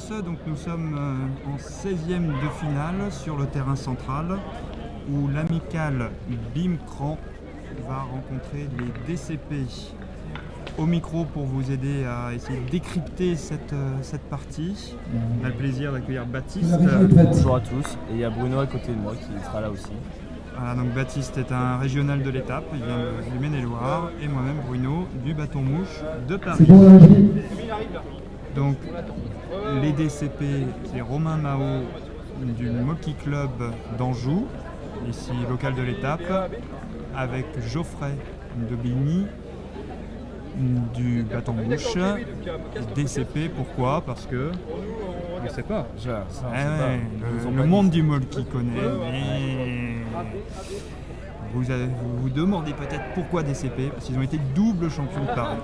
tous, donc nous sommes en 16e de finale sur le terrain central où l'amicale BIM-Cran va rencontrer les DCP. Au micro pour vous aider à essayer de décrypter cette partie. On a le plaisir d'accueillir Baptiste. Bonjour à tous, et il y a Bruno à côté de moi qui sera là aussi. Voilà, donc Baptiste est un régional de l'étape, il vient du Maine-et-Loire, et moi-même Bruno du Bâton Mouche de Paris. Donc les DCP, c'est Romain Mao du Molki Club d'Anjou, ici local de l'étape, avec Geoffrey de Bigny du Bâton Mouche. DCP, pourquoi? Parce que je ne sais pas. Le monde du Molki connaît, mais vous vous demandez peut-être pourquoi DCP, parce qu'ils ont été double champions de Paris.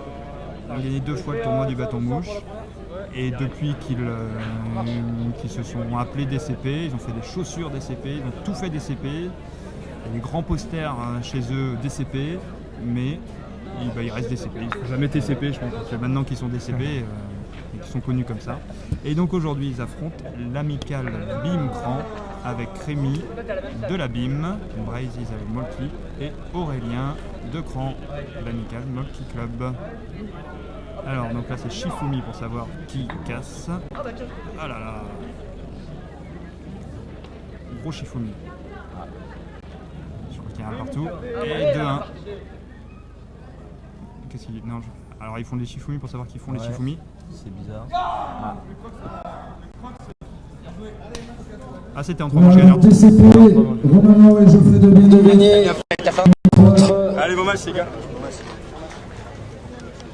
Ils ont gagné 2 fois le tournoi du Bâton Mouche. Et depuis qu'ils se sont appelés DCP, ils ont fait des chaussures DCP, ils ont tout fait DCP. Il y a des grands posters chez eux DCP, mais il reste DCP. Ils ne sont jamais TCP, je pense, parce que maintenant qu'ils sont DCP, ils sont connus comme ça. Et donc aujourd'hui, ils affrontent l'amicale BIM-Cran avec Rémi de la BIM, Brazes avec Molki, et Aurélien de Cran, l'amicale Molki Club. Alors, donc là c'est Shifumi pour savoir qui casse. Ah là là. Gros Shifumi. Je crois qu'il y a un partout. Et 2-1. Qu'est-ce qu'il... Non, alors ils font des Shifumi pour savoir qu'ils font les Shifumi. C'est bizarre. Ah, c'était en 3 manches gagnantes. DCP, Romain et Geoffrey de Bigny. Allez, bon match les gars.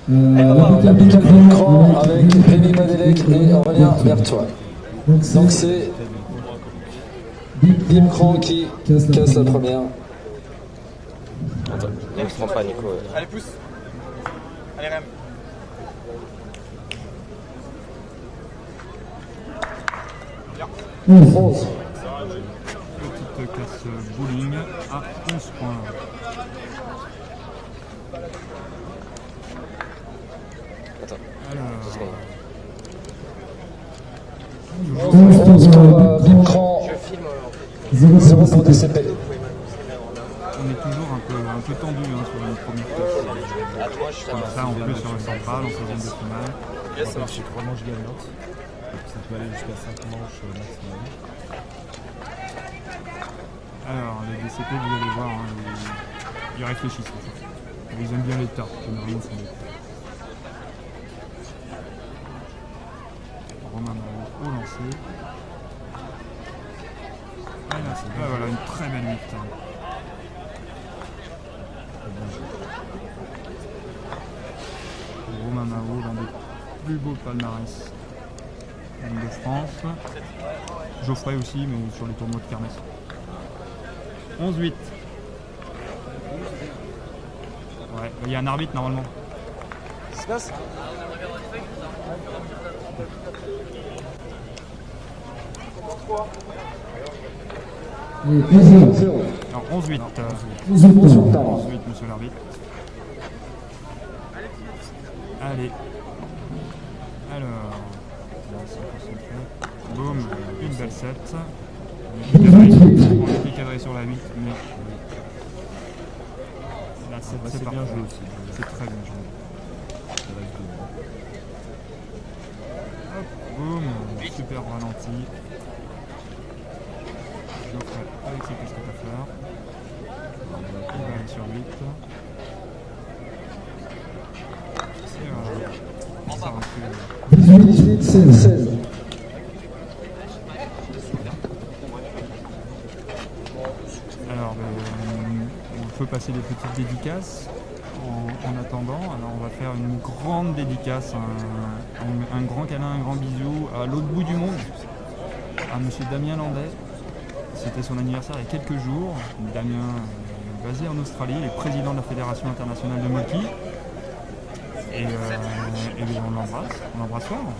L'amicale BIM-Cran avec Rémi Madelec et Aurélien Bertois. Donc c'est BIM-Cran qui casse la première. Attends, il ne prend pas Nico. Allez, pousse. Allez, Rem. Petite casse bowling à 11 points. Attends. BIM-Cran 0 pour DCP. On est toujours un peu tendu sur une première touche. Comme ça, en plus sur le central, en 16e de finale. Là, ça marche sur 3 manches gagnantes. Ça peut aller jusqu'à 5 manches maximum. Alors, les DCP, vous allez voir, ils réfléchissent. Ils aiment bien les tas, généralement c'est des tas. Romain Mao au lancer. Ah, là, voilà, une très belle 8. Romain Mao, l'un des plus beaux palmarès de France. Geoffrey aussi, mais sur les tournois de kermesse. 11-8. Ouais, il y a un arbitre normalement. Qu'est-ce qui se passe? Alors 11-8. 11-8, monsieur l'arbitre. Allez. Alors. Boum, une belle 7. On était cadré sur la 8, mais la 7 c'est bien joué aussi. C'est très bien joué. Hop, boum, super ralenti. Geoffrey avec ses casquettes à fleurs. Il va aller sur 8. Et ça recule. 18, 16. Alors, on peut passer des petites dédicaces en attendant. Alors, on va faire une grande dédicace, un grand câlin, un grand bisou à l'autre bout du monde, à monsieur Damien Landais. C'était son anniversaire il y a quelques jours. Damien, basé en Australie, il est président de la Fédération internationale de Molki. Et on l'embrasse fort.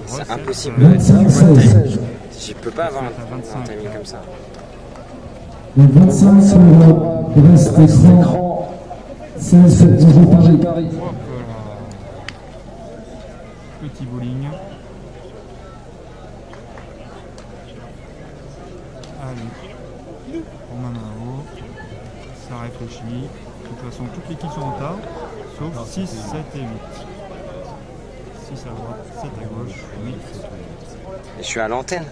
C'est impossible. 25, 16. Je peux pas avoir un timing comme ça. Le 25 sur Brest Écran 16, Roger Paris. Hop là. Petit bowling. Allez. Romain Mao. Ça réfléchit. De toute façon, toutes les quilles sont en tas, sauf 6, 7 et 8. 6 à droite, 7 à gauche, 8. Je suis à l'antenne.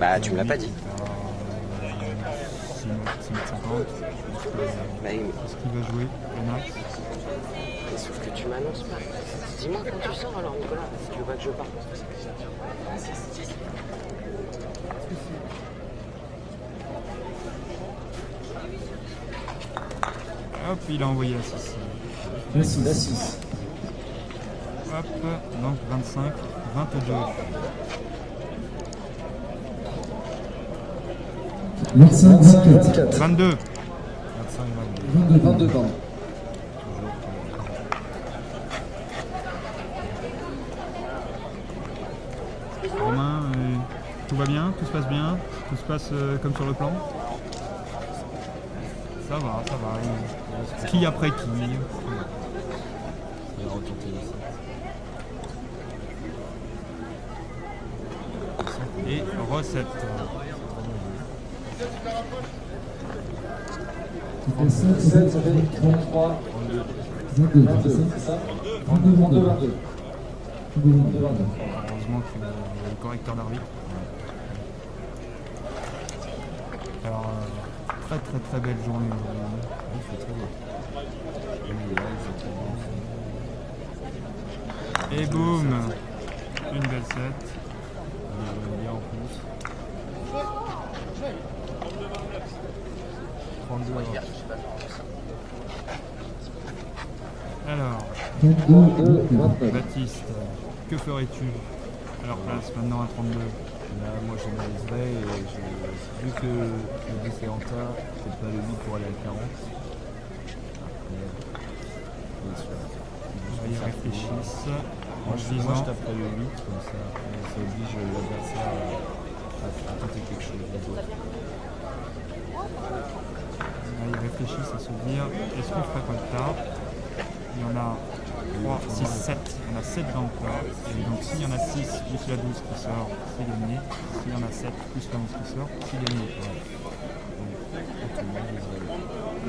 Bah, tu me l'as pas dit. 6 mètres 50. Bah oui, Est-ce qu'il va jouer, Max? mais sauf que tu m'annonces pas. Dis-moi quand tu sors alors, Nicolas, si tu veux pas que je parte. Hop, il a envoyé à 6. La 6. Hop, donc 25, 22. Marcin, 24. 22. 25, 22 bandes. Romain, tout va bien? Tout se passe bien? Tout se passe comme sur le plan? Ça va, ça va. Qui après qui? Il va retenter le 7. Et recette. C'était 7, ça fait 33. 22, c'est ça? 22. Heureusement qu'il y a le correcteur d'arbitre. Alors, très belle journée aujourd'hui. Il fait très beau. Et boum, une belle set. Il est bien en plus. 32 Alors, 22. Baptiste, que ferais-tu à leur place maintenant à 32? Là, moi j'analyserais et vu que le but est en tas, peut-être pas le 8 pour aller à 40. Après, Ils réfléchissent en moi se je disant taperais le 8, comme ça oblige l'adversaire à tenter quelque chose d'autre. ils réfléchissent à se dire est-ce qu'on ferait pas le tas? Il y en a 3, 6, 7, il y en a 7 dans le tas. Et donc s'il y en a 6 plus la 12 qui sort, c'est gagné. S'il y en a 7 plus la 11 qui sort, c'est gagné.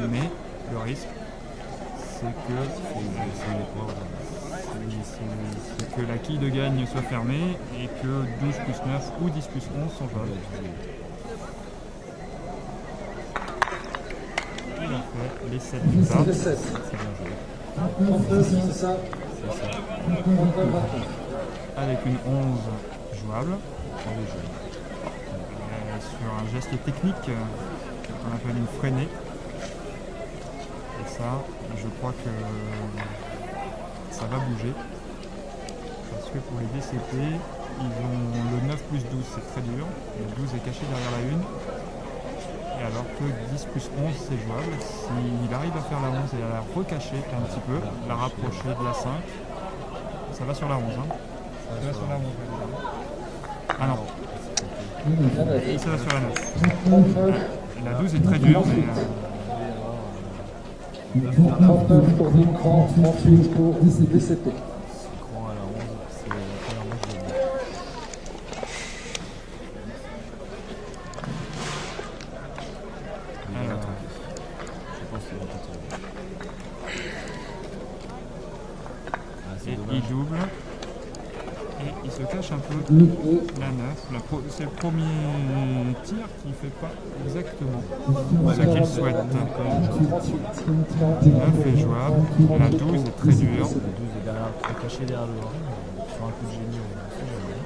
Mais le risque, c'est que la quille de gagne soit fermée et que 12 plus 9 ou 10 plus 11 sont jouables. Il a fait les 7 du tas. C'est 39, c'est ça? Avec une 11 jouable. Sur un geste technique qu'on appelle une freinée. Et ça, je crois que ça va bouger. Parce que pour les DCP, ils ont le 9 plus 12, c'est très dur. Le 12 est caché derrière la 1. Et alors que 10 plus 11, c'est jouable. S'il arrive à faire la 11 et à la recacher un petit peu, la rapprocher de la 5, ça va sur la 11. Hein. Ça va sur la 11. Ah non. Et ça va sur la 9. La 12 est très dure, mais... 39 pour Dincran, 38 pour DCP. Courant à la 11, c'est la première manche de but. Il est attentif. Je pense qu'il va tenter. Et il double. Et il se cache un peu la 9. C'est le premier tir qui ne fait pas exactement ce qu'il souhaite. 9 est jouable. La 12 est très dure. La 12 est derrière, caché derrière le 1. Sur un coup de génie, on sait jamais.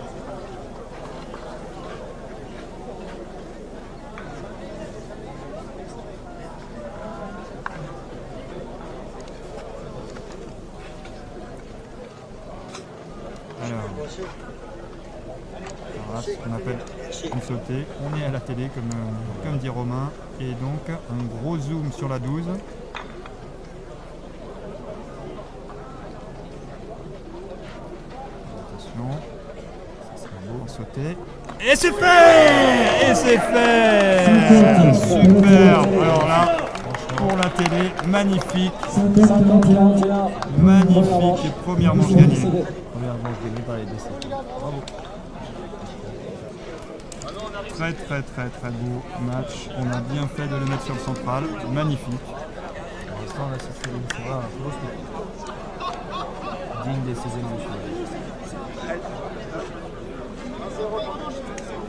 Alors là, ce qu'on appelle une sautée. On est à la télé, comme dit Romain. Et donc, un gros zoom sur la 12. Attention. Ça sera beau. Sauter. Et c'est fait! Et c'est fait! Super! Alors là, pour la télé. Magnifique. 51. Magnifique. Première manche gagnée. Première manche gagnée par les DCP. Bravo. Très beau match. On a bien fait de le mettre sur le central. Magnifique. Pour l'instant, là, c'est un gros spectacle. Digne des 16e de finale.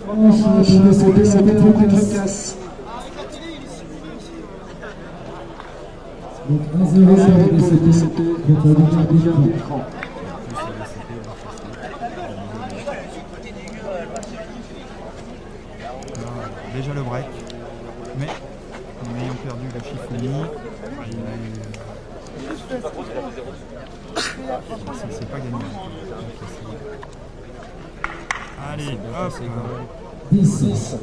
Donc 1-0 DCP contre Lucas. Déjà le break, mais en ayant perdu la Chifouni, c'est pas gagné. Allez, hop, 10.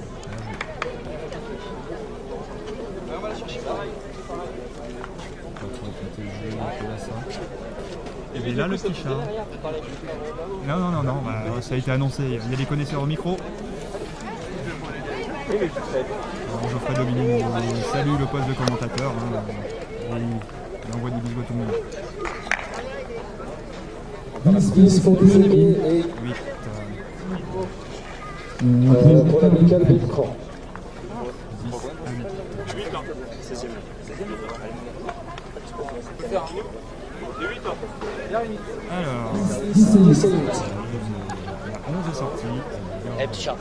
et bien là le petit chat. Non, bah, ça a été annoncé, il y a des connaisseurs au micro. Alors, Geoffrey Daubigny salue le poste de commentateur et il envoie des bisous à tout le monde. 10 pour DCP et 8 pour l'amical Belcran. 10 à 8. Alors, 10 et 8. la 11 est sortie. Eh, petit chat.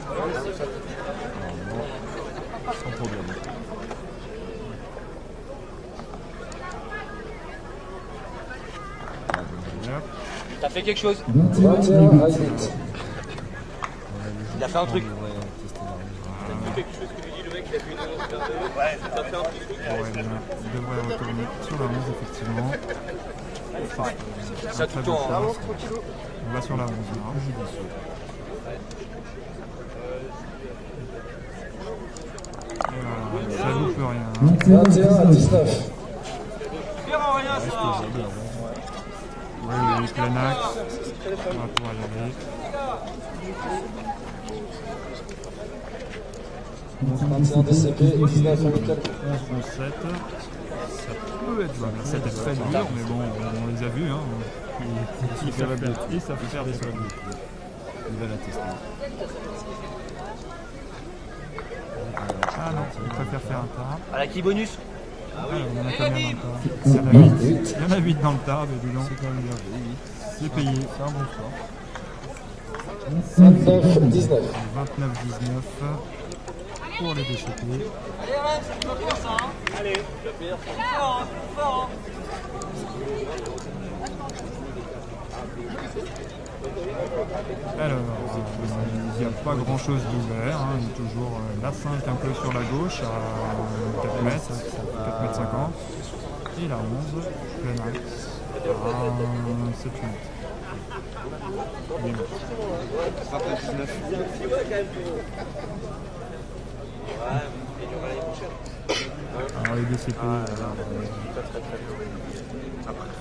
Sans problème. Hop. T'as fait quelque chose? 21 à 8. Il a fait un truc. Ouais, il devrait retourner sur la 11 effectivement. Enfin, Ça tout le temps. on va sur la 11 là. Voilà, ça loupe rien. 21 à 19. Oui, plein axe. On va pouvoir y aller. 21 DCP, 19 amical. 11, 7. Ça peut être jouable. 7 est très dur, mais bon, on les a vus. Hein. Ils savent faire des sauts. Il va la tester. Ah non, il préfère faire un tard. À la qui bonus? Alors, il y en a combien dans le tard? Il y en a 8. Il y en a 8 dans le tard, mais dis donc. C'est quand même bien joué. C'est payé. C'est un bon score. 29 19. 29-19 pour les DCP. Alors, il n'y a pas grand chose d'ouvert, hein. Il y a toujours la 5 un peu sur la gauche à 4 mètres, 4 mètres 50. Et la 11, plein axe, à 7 mètres. Alors les DCP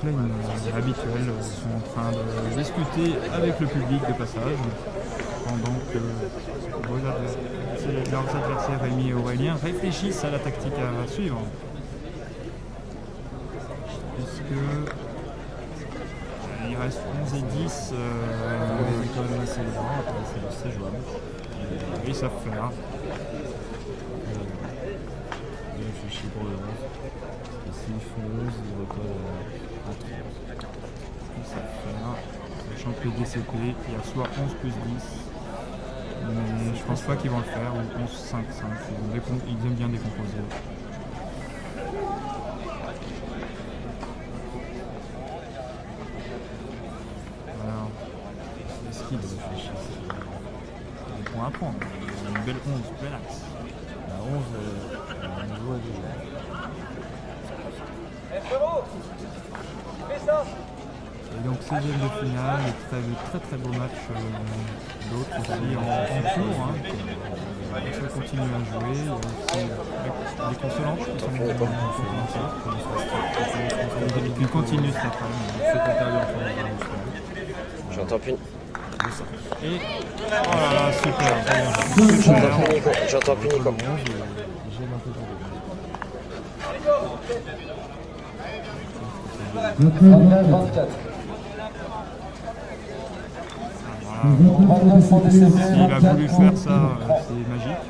Flame habituels sont en train de discuter avec le public de passage pendant que leurs adversaires Rémi et Aurélien réfléchissent à la tactique à suivre. Puisque il reste 11 et 10, C'est quand même assez loin, c'est jouable. ils savent faire. Il réfléchit pour le 11. Et s'ils font 11, ils recollent à 3. Ils savent faire. Sachant que les DCP, il y a soit 11 plus 10, mais je pense pas qu'ils vont le faire, ou 11, 5, 5. Ils aiment bien décomposer. Alors, est-ce qu'ils réfléchissent? Ils vont apprendre. Une belle 11, plein axe. La 11, on joue à 2 joueurs. Et donc 16e de finale, et très beau match d'autres aussi en cours. Hein. Ça continue à jouer. Il y a aussi les consolantes qui sont qui continuent cet après-midi. Ceux qui ont perdu en fin J'entends plus. Et oh là là, super. J'entends plus Nico. J'aime un peu 29, 24. Voilà. 29 en DCP, S'il a 24 voulu en faire ça, DCP. c'est magique.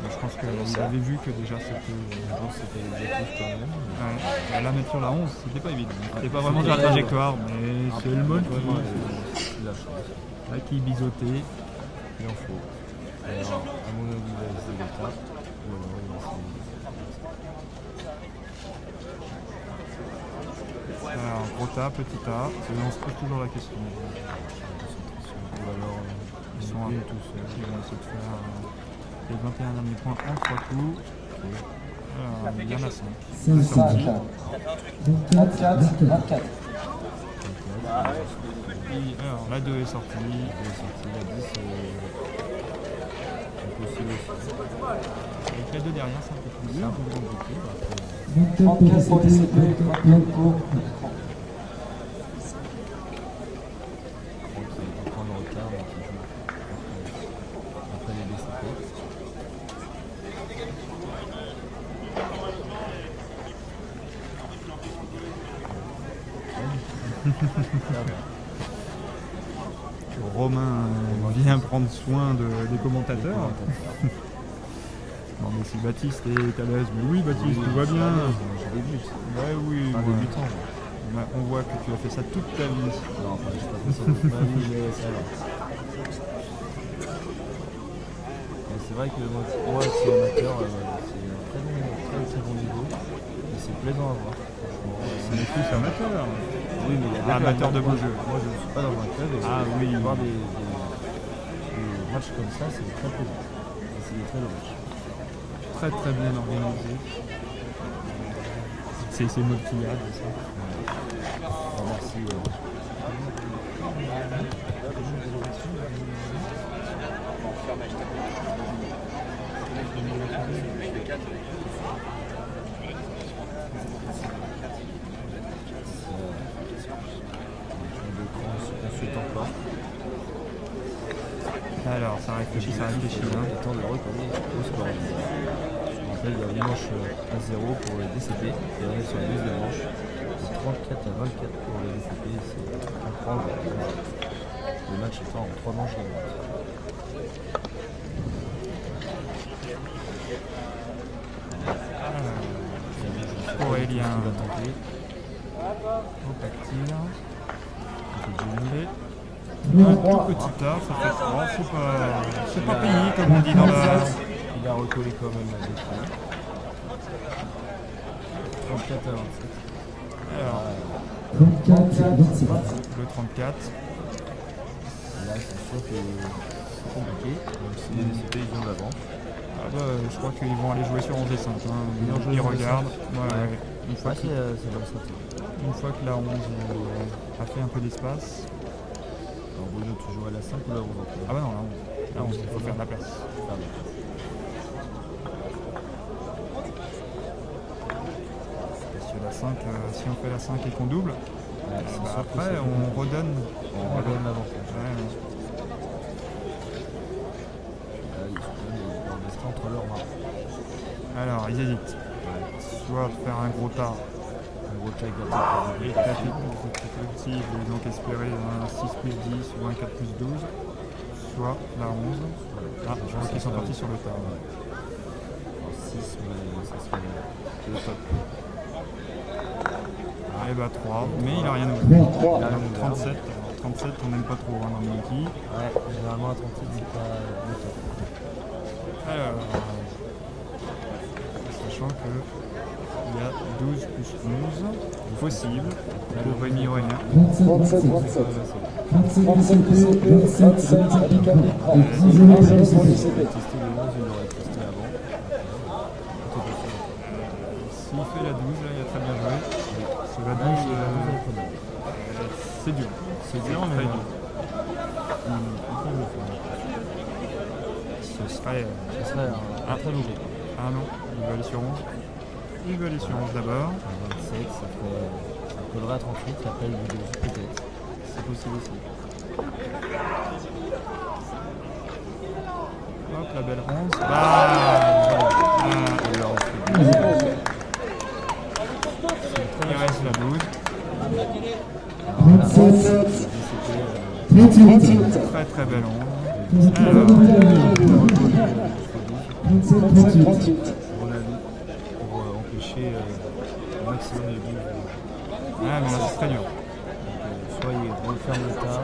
Mais je pense qu'il avait vu que déjà c'était. C'était l'objectif quand même. Ouais. Là, mettre sur la 11, c'était pas évident. C'était pas vraiment sur la trajectoire, mais c'est le mode La chance. qui biseautait. Il en faut. Alors, à mon avis, il va essayer l'étape. Ou alors, il va essayer. Alors, gros tas, petit tas, on se pose toujours la question. Ou alors, Ils sont une tout seul. Ils vont essayer de faire les 21 derniers points en 3 coups. Alors, il y en a 5. 5, 24, 24. Alors, la 2 est sortie. La 10, c'est possible aussi. Avec la 2 derrière, c'est un peu plus C'est dur. un peu compliqué. 34 pour DCP, 29 pour Qui prend le retard, mais qui joue après les DCP. Romain vient prendre soin des commentateurs. Non mais si Baptiste est à l'aise, mais oui Baptiste, tout va bien. Je débute. Ouais oui, Pas ouais. débutant. On voit que tu as fait ça toute ta vie. Non, je pas fait ça toute ma vie, mais ça va. Mais c'est vrai que moi qui suis amateur, c'est un très bon niveau. Et c'est plaisant à voir. C'est plus amateur. Oui, mais il y a des Amateur clubs. de beaux jeux. Moi je ne suis pas dans un club et Ah oui. voir des matchs comme ça, c'est très plaisant. Et c'est des très beaux matchs. Très très bien organisé. C'est mode qu'il y a, c'est ça. Merci. Alors, ça réfléchit. Hein. Le temps de le reconnaître au score. Je rappelle, il y a dimanche 1-0 pour les DCP et on est sur la deuxième manche. 34 à 24 pour les DCP, c'est incroyable. Le match est en 3 manches à droite. Aurélien Il va tenter. au tactile. Un peu de gelé. 3, Un tout petit tas, ça fait 3. C'est pas payé comme on dit dans la. Il a recollé quand même la défense. 34 à 27. Alors, 34, 27. le 34. Là, c'est sûr que c'est compliqué, même si les DCP ils ont l'avant. Ah bah, je crois qu'ils vont aller jouer sur 11 et 5. Hein. Ils regardent. Ouais. Une fois C'est dans le sorti. Une fois que la 11 a fait un peu d'espace. Alors, Bruno, tu joues à la 5 ou la 11 encore? Ah bah non, la 11, il faut faire de la place. Parce que la 5, si on fait la 5 et qu'on double, après on redonne. On redonne l'avantage. Ouais. Là, ils sont dans des entre leurs mains. Alors, ils hésitent. Soit faire un gros tas Un gros check d'attaque. et taper possible et donc espérer un 6 plus 10 ou un 4 plus 12, soit la 11. Ah, je vois qu'ils sont partis sur le tas. En 6, mais ça serait le top. Et bah 3, mais il a rien ouvert. 3, Il a 37. Alors, 37, on n'aime pas trop dans le Mickey. Ouais, généralement à 37, c'est pas le top. Alors, sachant que il y a 12 plus 11 possible pour Rémi Aurélien. 27, 27. 37 DCP, 27 handicap écran. 0 pour DCP. Tester le 11, il l'aurait testé avant. S'il fait la 12, là, il a très bien joué. Parce que la 12, c'est dur. C'est dur, mais il peut le faire. ce serait. Ça serait un très logique. Ah non, il va aller sur 11. Il va aller sur 11 d'abord. À 27, ça collerait à 38, et après il veut dessus peut-être. C'est possible aussi. Hop, la belle 11. Bah, 37, 38, Très très belle 11. Jusqu'à Alors, 37, 38. mon avis, pour empêcher le maximum de boules. mais là c'est très dur. Soit il referme le tas,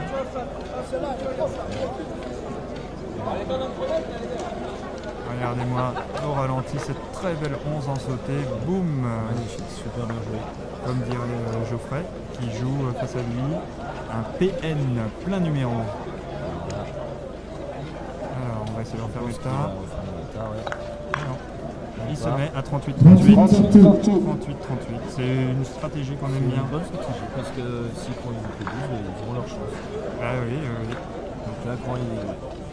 Regardez-moi au ralenti cette très belle 11 en sauté. Boum, magnifique, super bien joué. comme dirait Geoffrey, qui joue face à lui un PN plein numéro. Alors on va essayer de refaire le tas. Referme le tas, ouais. Alors, il se Pas. met à 38-38. 38, 38. 38-38. C'est une stratégie qu'on aime C'est bien. une bonne stratégie parce que s'ils prennent le 12, ils auront leur chance. Ah oui, oui. Donc là,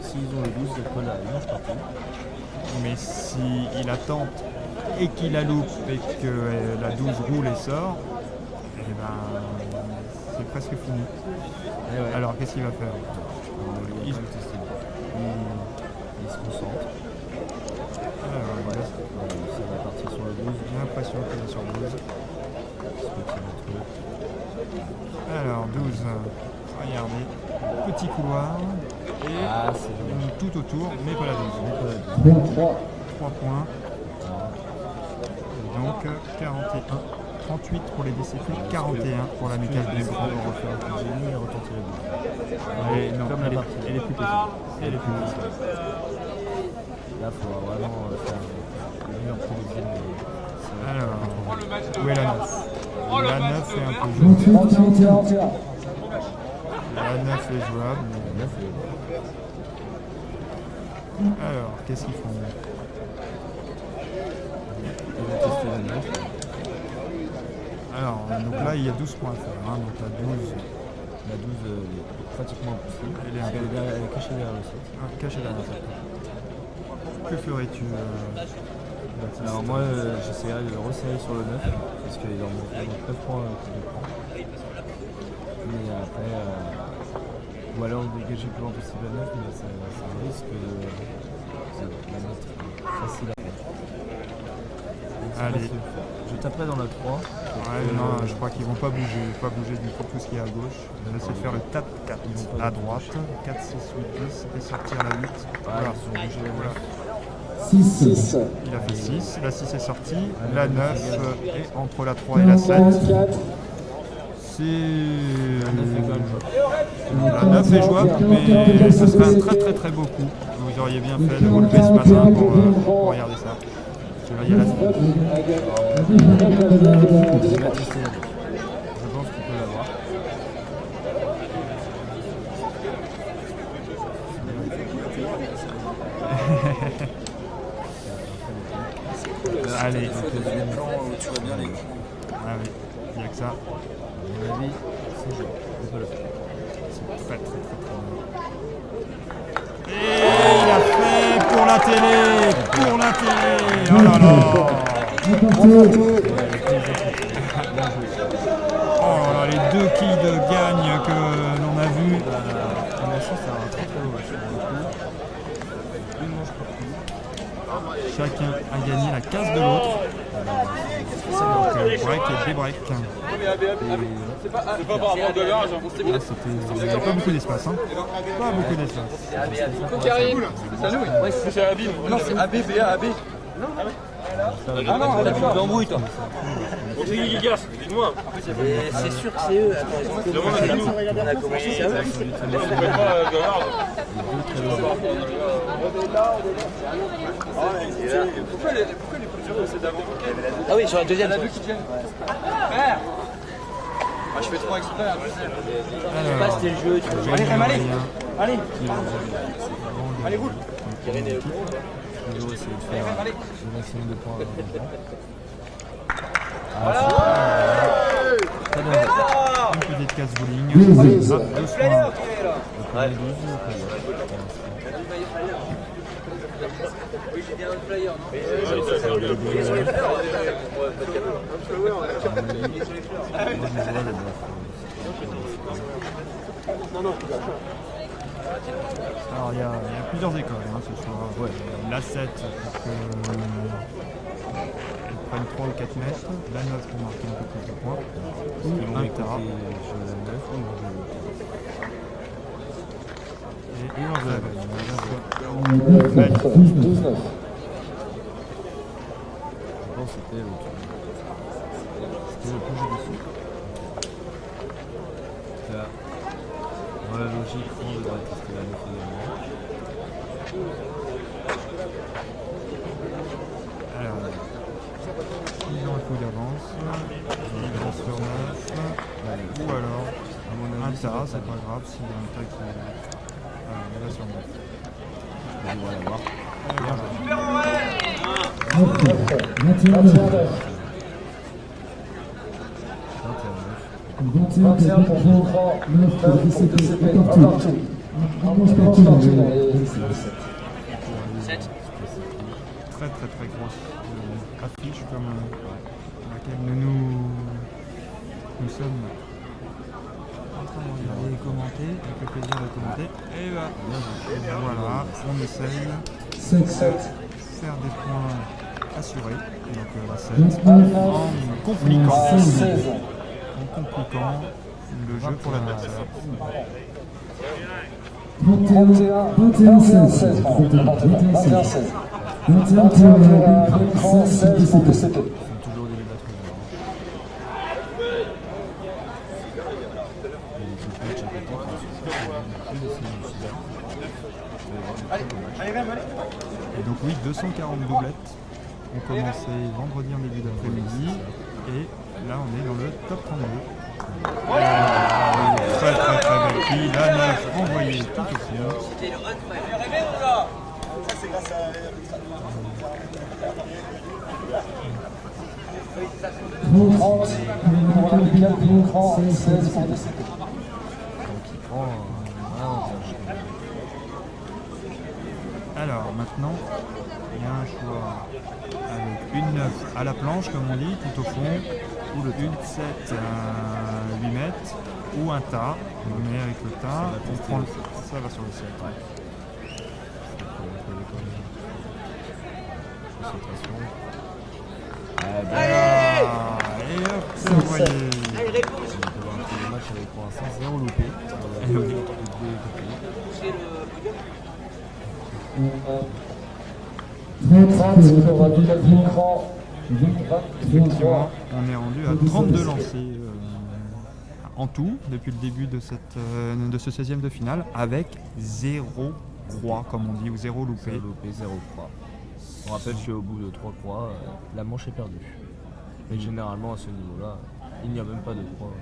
s'ils ont le 12, c'est pas la manche partie. Mais s'il attend et qu'il la loupe et que la 12 roule et sort, eh ben, c'est presque fini. Et ouais. Alors qu'est-ce qu'il va faire? Il se concentre. Alors, il laisse- Ça va partir sur le 12. J'ai l'impression qu'il est sur 12. Il se retire entre eux. Alors 12, regardez, petit couloir et Ah, c'est dommage. tout autour, mais pas la 12. 33, 3 points. Donc 41, 38 pour les DCP, 41 pour l'amical Ils DCP. vont refaire un génie et retenter le 12. Non, Comme la partie. elle est plus petite. Elle est plus petite. Là, il faudra vraiment faire le meilleur provision. Alors, où est la 9? La 9 est un peu jouable. 38, 41. La 9 est jouable. La 9 est Alors, qu'est-ce qu'ils font? Ils vont tester la 9. Alors, donc là, il y a 12 points à faire. Hein, donc la 12, La 12 est pratiquement impossible. Elle est un peu- Elle est cachée derrière le 7. cachée derrière ça. Que ferais-tu Baptiste? Alors moi j'essaierai de le resserrer sur le 9 parce qu'il en manque 9 points qui le prend. Mais après ou alors dégager le plus loin possible à 9 mais ça risque de la mettre facile à faire. Donc, c'est Allez. facile. Je taperai dans la 3. Ouais, non, je crois qu'ils vont pas bouger du tout ce qui est à gauche. On va essayer de faire le tap 4 à droite, 4, 6, 8, 10 et sortir la 8. Voilà. Ils ont bougé la 9. 6, Il a fait 6, la 6 est sortie, la 9 est entre la 3 et la 7. 44, C'est... La 9 est quand même jouable. La 9 est jouable, mais ce serait un très très très beau coup. Vous auriez bien fait de vous lever ce matin pour regarder ça. Parce que là, il y a la 7. Je vais tester la 9. Je pense qu'il peut l'avoir. Allez, Donc le deuxième plan où tu vois bien les coups. ah oui, il n'y a que ça. à mon avis, c'est jouable. On peut le faire. C'est très très très très bien. Et il a fait pour la télé. Oh là là. Oh là là, les deux quilles de gagne que l'on a vu. On a chance d'avoir un très très beau match. Une manche partout. Chacun a gagné la case de l'autre. Donc break et débreak. C'est pas par rapport de l'âge, on s'est mis. Là, il n'y avait pas beaucoup d'espace. Hein. Pas beaucoup d'espace. Karim, c'est à nous. Ouais, c'est AB. Non, c'est AB, BA, AB. Ah non, on a vu l'embrouille, toi. Rodrigue Gigas, dis-moi. C'est sûr que c'est eux. Attends, on a commencé, c'est à eux. Pourquoi les plusieurs c'est d'avant? Ah oui, sur la deuxième. Je fais trop exprès. Alors, C'était le jeu, tu vois. Allez, allez, roule. Toujours essayer de faire le maximum de points. Très bien. une petite case bowling. Ah, 12 points. Le premier 12, Alors il y a plusieurs écoles hein, ce soir. Ouais. La 7 pour qu'elle prenne 3 ou 4 mètres. La 9 pour marquer un peu plus de points. Ils vont Un écouter tara. sur la 9, ils 9-4, 12-9. Je pense que c'était le plus judicieux. Là, dans la logique, on devrait tester la 9 également. Alors, ils ont un coup d'avance, ils vont sur 9, ou alors À mon un avis, ça va tas, être c'est pas grave s'il y a un tas qui va sur 9. on devrait l'avoir. Et voilà. 21-9. 21 pour Bicran, 9 pour DCP, un partout. Un manche partout dans les DCP. Très grosse affiche comme à laquelle nous sommes en train de regarder et commenter, avec le plaisir de commenter. Et voilà, on essaye 7. de faire des points assurés, donc la 7, 29. en compliquant le jeu pour l'adversaire. 21-16. 21 pour Bicran, 16 pour DCP. Ils sont toujours des médatres. Et les équipes de chaque équipe Et donc oui, 240 doublettes ont commencé vendredi en début d'après-midi et là on est dans le top 32. Très belle fille, la 9 envoyée tout au fond. 30 pour l'amical Bicran, 16 pour DCP. Donc il prend un avantage. Alors maintenant, il y a un choix avec une 9 à la planche comme on dit, tout au fond, ou le une 7 à 8 mètres, ou un tas, mais avec le tas, on prend le... ça va sur le 7. Et hop, c'est envoyé. On peut voir un peu le match avec pour l'instant 0 loupé. Et oui. 30 pour l'amical Bicran, 23. Effectivement, on est rendu à 32 lancés en tout depuis le début de ce 16e de finale avec 0 croix comme on dit ou 0 loupé. 0 loupé, 0 croix. On rappelle qu'au bout de 3 croix, la manche est perdue. Mais généralement à ce niveau-là, il n'y a même pas de croix.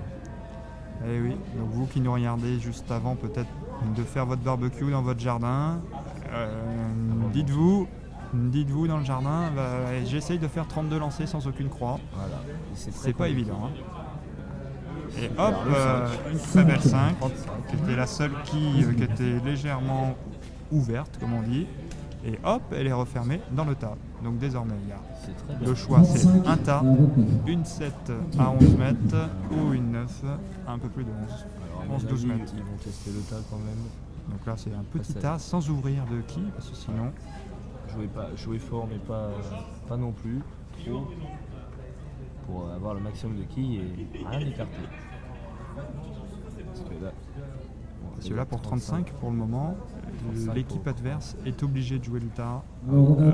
Et oui, donc vous qui nous regardez juste avant peut-être de faire votre barbecue dans votre jardin, dites-vous dans le jardin, j'essaye de faire 32 lancers sans aucune croix. Voilà. C'est pas évident. Hein. Et hop, une très belle 5, qui était la seule qui était légèrement ouverte, comme on dit. Et hop, elle est refermée dans le tas. Donc désormais, il y a le choix, c'est un tas, une 7 à 11 mètres ou une 9 à un peu plus de 11-12 mètres. Ils vont tester le tas quand même. Donc là, c'est un petit tas sans ouvrir de quilles, parce que sinon... Jouer fort, mais pas non plus trop, pour avoir le maximum de quilles et rien écarter. Parce que là, pour 35 pour le moment, l'équipe adverse est obligée de jouer le tas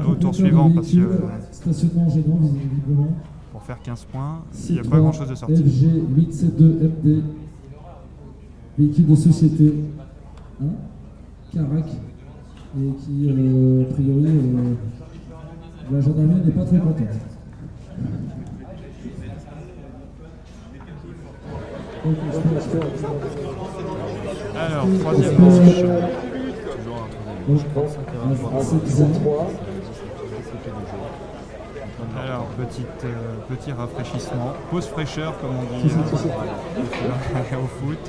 au tour suivant parce que stationnement gênant visiblement. pour faire 15 points, il n'y a pas grand chose de sorti. FG 872 MD, véhicule de société, hein, Carac, et qui, a priori, la gendarmerie n'est pas très contente. Alors, troisième manche. Toujours un troisième manche. 7-3. Alors, petit rafraîchissement, pause fraîcheur comme on dit au foot.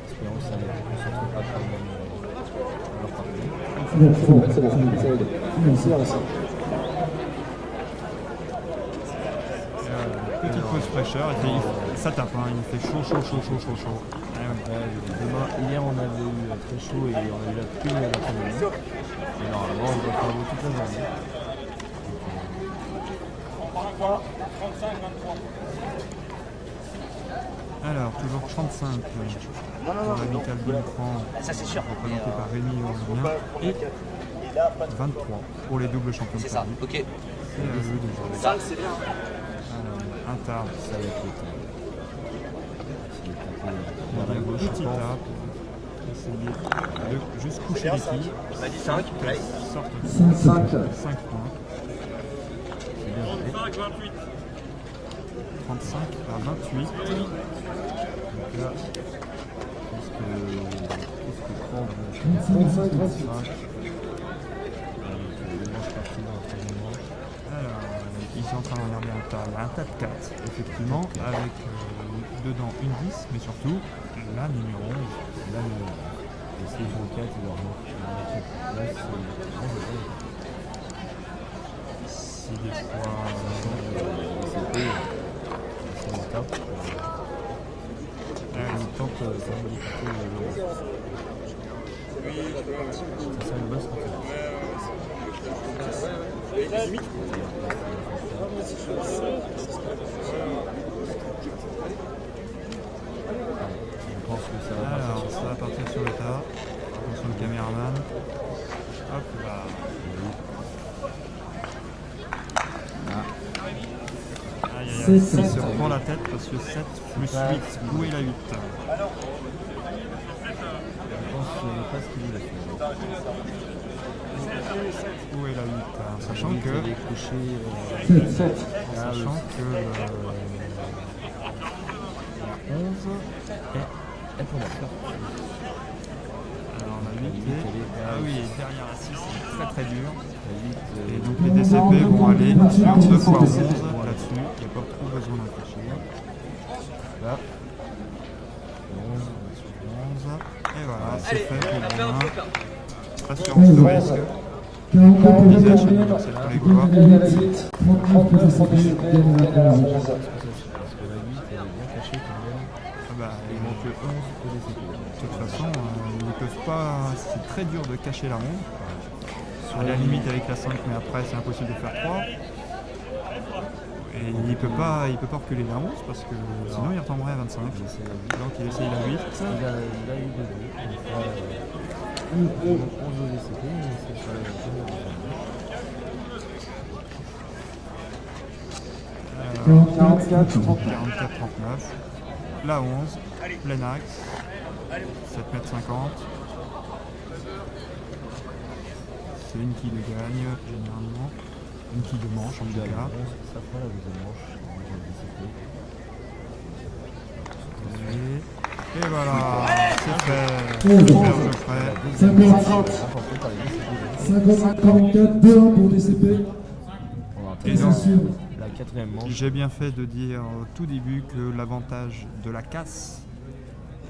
Espérons que ça ne concentre pas trop leur partie. C'est bon. Merci. Petite pause fraîcheur, et ça tape, hein, il fait chaud. Hier on avait eu très chaud et on a eu la pluie l'après-midi. Et normalement on va faire beau toute la journée. Alors, toujours 35 pour l'amical de l'écran, représenté par Rémi Aurélien, et 23 pour les doubles champions de Paris. Ok. C'est à eux de jouer. 5, c'est bien. Alors, un tard, Ça va être le temps. on va un petit tard pour essayer de juste coucher les filles. Il m'a dit 5. Sorte 5. 5 points. C'est bien joué. 35 à 28. Donc là, qu'est-ce que prend 35, 38. les manches parties dans le troisième manche. Alors, ils sont en train de regarder un tas. Il y a un tas de 4, effectivement, avec dedans une 10, mais surtout la numéro 11. Là, le CFO 4, il leur manque une équipe. Là, C'est des fois. c'est le top. Il tente quand même d'écouter le. Ça sert une bonne stratégie. Je pense que ça va Alors, partir ça va partir sur le tas. Attention le caméraman. Hop là. Aïe aïe aïe, il se reprend la tête parce que 7 plus 8, où est la 8? Je pense que pas ce qu'il voulait faire. Où est la 8? Sachant que. Il est couché. 7. Sachant que la 11 est pour moi. alors la 8 est. Ah oui, et derrière la 6, c'est très très dur. Et donc Non, les DCP non, vont non, aller non, sur non, 2 non, fois non, 11 non, là-dessus. Il n'y a pas trop besoin d'en réfléchir. Là. 11. Et voilà, c'est fait pour le un 1. peu. Assurance de risque. 40 pour Visage, Rémi c'est pour les Gaulois. Aurélien. 39 pour DCP. Gagne la 11. Parce que la 8, elle est bien cachée quand même. Ah bah, Il manque 11 au DCP. de toute façon, ils ne peuvent pas. C'est très dur de cacher la 11. À la limite avec la 5, mais après c'est impossible de faire 3. Et il peut pas reculer la 11 parce que sinon il retomberait à 25. Donc il essaye la 8. Il a eu 2 buts. Il fera 11 au DCP, mais c'est sur la première. 44, 39. 44-39. La 11, plein axe. 7,50 m. C'est une qui le gagne généralement. Une qui de manche en tout cas. Ça fera la deuxième manche. Et voilà, c'est fait. Oh, Super Geoffrey. 50. Remporté par les DCP. 50-44, 2-1 pour DCP. On va Et Et donc, c'est sûr. la quatrième manche. J'ai bien fait de dire au tout début que l'avantage de la casse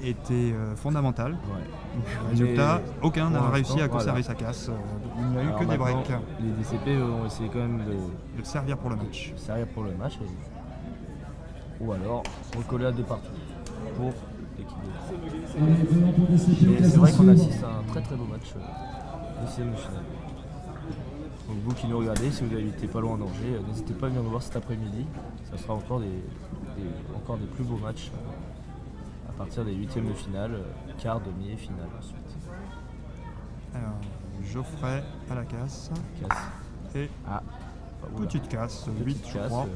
était fondamental. Ouais. Résultat, Mais aucun n'a pour réussi à l'instant, conserver voilà. sa casse. Il n'y a eu Alors que des maintenant, breaks. Les DCP ont essayé quand même de De servir pour le match. servir pour le match. Ou alors recoller de partout pour l'équipe de Allez, 2-1 pour DCP. Et c'est vrai qu'on assiste à un très très beau match deuxième de finale. Donc vous qui nous regardez, si vous n'habitez pas loin en danger, n'hésitez pas à venir nous voir cet après-midi. Ça sera encore encore des plus beaux matchs à partir des huitièmes de finale, quart, demi et finale ensuite. Alors, Geoffrey à la casse. Casse. Et Ah, oula. petite casse, 8 Petite je casse, crois.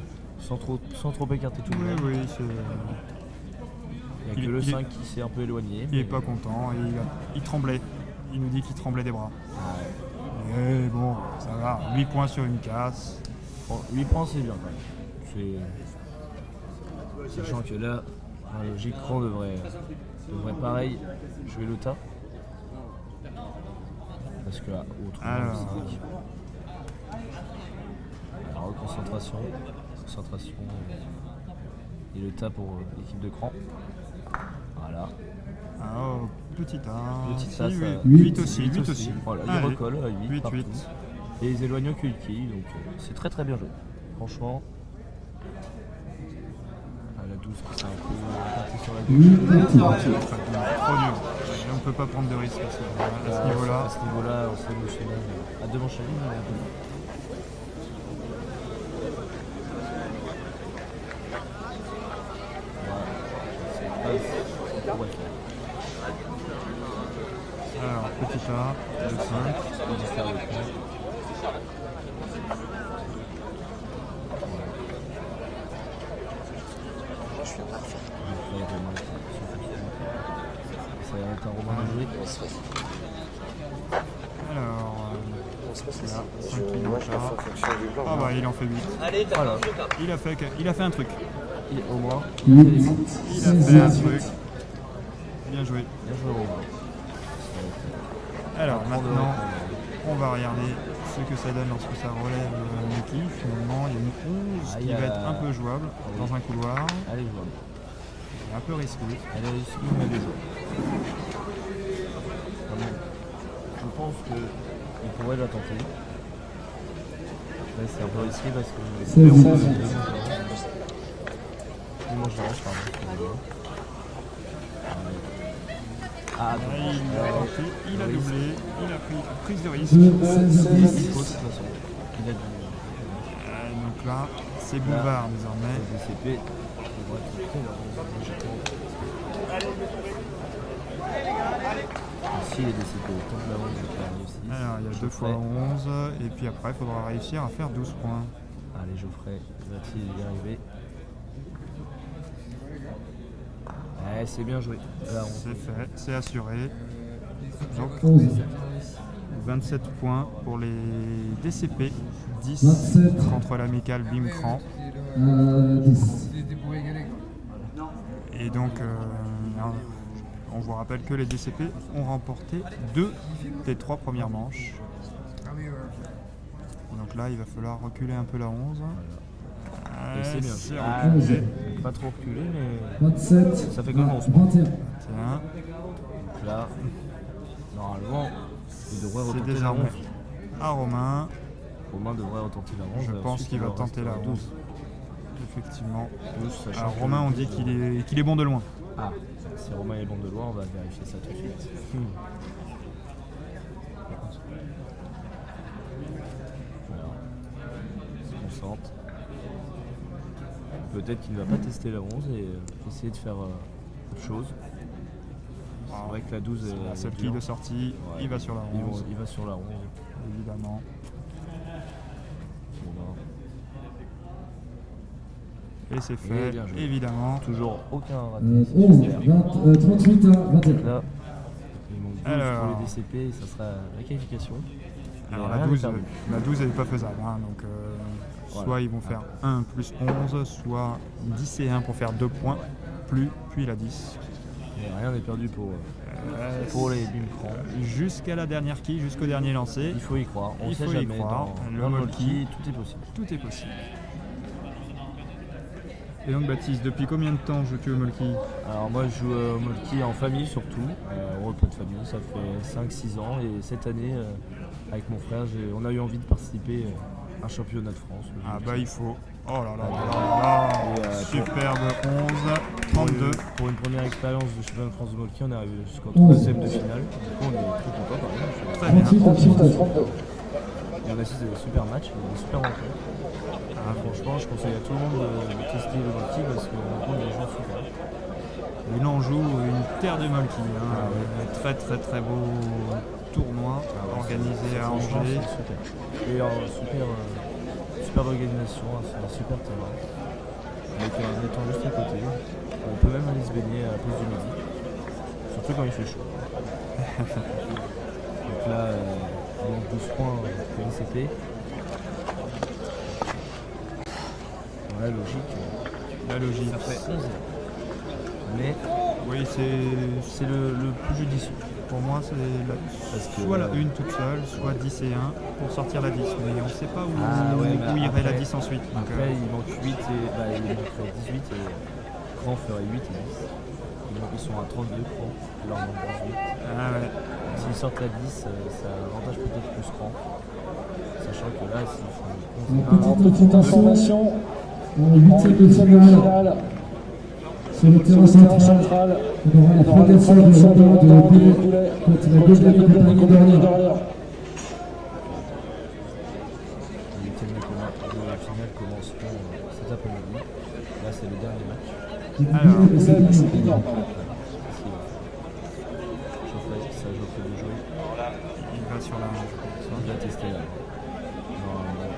sans trop écarter tout le monde. Oui, c'est. Il n'y a que le 5 qui s'est un peu éloigné. Il est pas content, il tremblait. Il nous dit qu'il tremblait des bras. Ouais. Mais bon, ça va, 8 points sur une casse. Bon, 8 points c'est bien quand même. Sachant que là, en logique, Cran devrait pareil jouer le tas. Parce que là, autrement, Alors. Alors, concentration. Et le tas pour l'équipe de Cran. Voilà. Oh, petit A. Petit Si, A, oui. ça- 8 aussi, 8 aussi. Voilà, il Allez. recolle à 8. 8, partout. 8. Et ils éloignent au QI, donc c'est très très bien joué. Franchement. Ah, la 12 qui s'est un peu écartée sur la gauche. 8 Trop dur. Et on ne peut pas prendre de risques à ce niveau-là. À ce niveau-là, au sein de finale, à deux manches à ligne, on est à deux. Voilà, Alors, petit A, le 5. Ça va être un roman de jouer. Alors, On se passe là, ici. 5 qui Moi, n'ont je la fais en pas. fonction du blanc. Ah bah, il en fait 8. Voilà. Il a fait un truc. Et au moins, 8, Il a 16, fait un truc. Bien joué. bien joué Romain. Alors, maintenant, on va regarder ce que ça donne lorsque ça relève Muki. Finalement, il y a une 11 qui va être un peu jouable dans un couloir. Allez, jouable. Un peu risqué. Elle est réussie, mais elle est jouable. Vraiment, je pense qu'il pourrait la tenter. Après, c'est un peu risqué parce que C'est il bon. mange l'orange, pardon. Ah, Ah, donc, il a tenté, il a doublé, il a pris prise de risque. 2, 16, il 10. faut de toute façon. Il a du Donc là, c'est boulevard désormais. DCP. Il devrait être prêt, là, logiquement. Ici, les DCP au temps de la 11 qui arrive ici. Alors, il y a 2 fois 11, et puis après, il faudra réussir à faire 12 points. Allez, Geoffrey, va-t-il y arriver? Ouais, c'est bien joué. Là, C'est fait, c'est assuré. Donc, 11, 27 points pour les DCP, 10 27. contre l'amical Bimcran. 10. Et donc, on vous rappelle que les DCP ont remporté 2 des 3 premières manches. Donc là, il va falloir reculer un peu la 11. Et c'est bien. C'est Ah, reculé. pas trop reculé, mais 27. Ça fait quand même 11 21. Tiens, donc là, normalement, il devrait c'est retenter la désormais 11. à Romain. Romain devrait retenter la 11. Je pense Ensuite, qu'il il va leur tenter la restera 11. Effectivement. 12, sachant Alors que- Romain, on dit qu'il est bon de loin. Ah, si Romain est bon de loin, on va vérifier ça tout de suite. Alors, on se concentre. Peut-être qu'il ne va pas tester la 11 et essayer de faire autre chose. C'est vrai que la 12 est La seule dure. quille de sortie, Ouais. il va sur la 11, Il va sur la 11. évidemment. Bon, ben, Et c'est fait, bien joué. évidemment. toujours aucun raté. 11, Super. 38 à 21. Là, il manque 12 Alors. pour les DCP et ça sera la qualification. Alors Mais la rien 12, n'est perdu. elle n'est pas faisable. Hein, donc soit Voilà. ils vont faire 1 plus 11, soit 10 et 1 pour faire 2 points, puis la 10. Mais rien n'est perdu pour les Bimcran. Jusqu'à la dernière quille, jusqu'au dernier lancé, Il faut y croire. On Il sait faut y jamais. croire. Dans Le le Molki. Molki, tout est possible. tout est possible. Et donc Baptiste, depuis combien de temps joues-tu au Molki? Alors moi je joue au Molki en famille surtout, au repas de famille, ça fait 5-6 ans et cette année avec mon frère on a eu envie de participer à un championnat de France. Ah bah il faut. Oh là là là là Et, là. Superbe 11, 32. Pour une première expérience de championnat de France de Molki, on est arrivé jusqu'au 11. 3e de finale. Du coup on est très content quand même. Très bien. 38 à 32. Et on assiste à des super matchs, des super rencontres. Franchement je conseille à tout le monde de tester le Molki parce qu'on rencontre des gens super. Et là on joue une terre de Molki. Hein, un très très très beau tournoi organisé à Franchement, Angers. c'est super. Et super organisation, un super terrain. Avec un étang juste à côté. On peut même aller se baigner à la pause du midi. Surtout quand il fait chaud. Donc là, donc 12 points pour l'ICP. Dans la logique, La logique. ça fait 11. Mais Oui, c'est le plus judicieux. pour moi c'est Parce que, soit la 1 toute seule, soit 10 et 1 pour sortir la 10. Mais on ne sait pas où, Ah ouais, mais où irait la après- 10 ensuite. Donc, Après, il manque 8 et il manquerait 18 et Cran ferait 8 et 10. Ils sont à 32 Cran, leur manque 18. ah ouais. S'ils sortent la 10, ça avantage peut-être plus Cran. Sachant que là, s'ils font 11 et 1, Petite information, en 8e de finale, sur le terrain central, on aura la progression de l'ordre de Boulet contre la deuxième compagnie derrière. les 8e de finale commenceront cet après-midi. Là, c'est le dernier match. Alors, Ça Geoffrey de jouer. il va sur la 1. On l'a testé là. Normalement.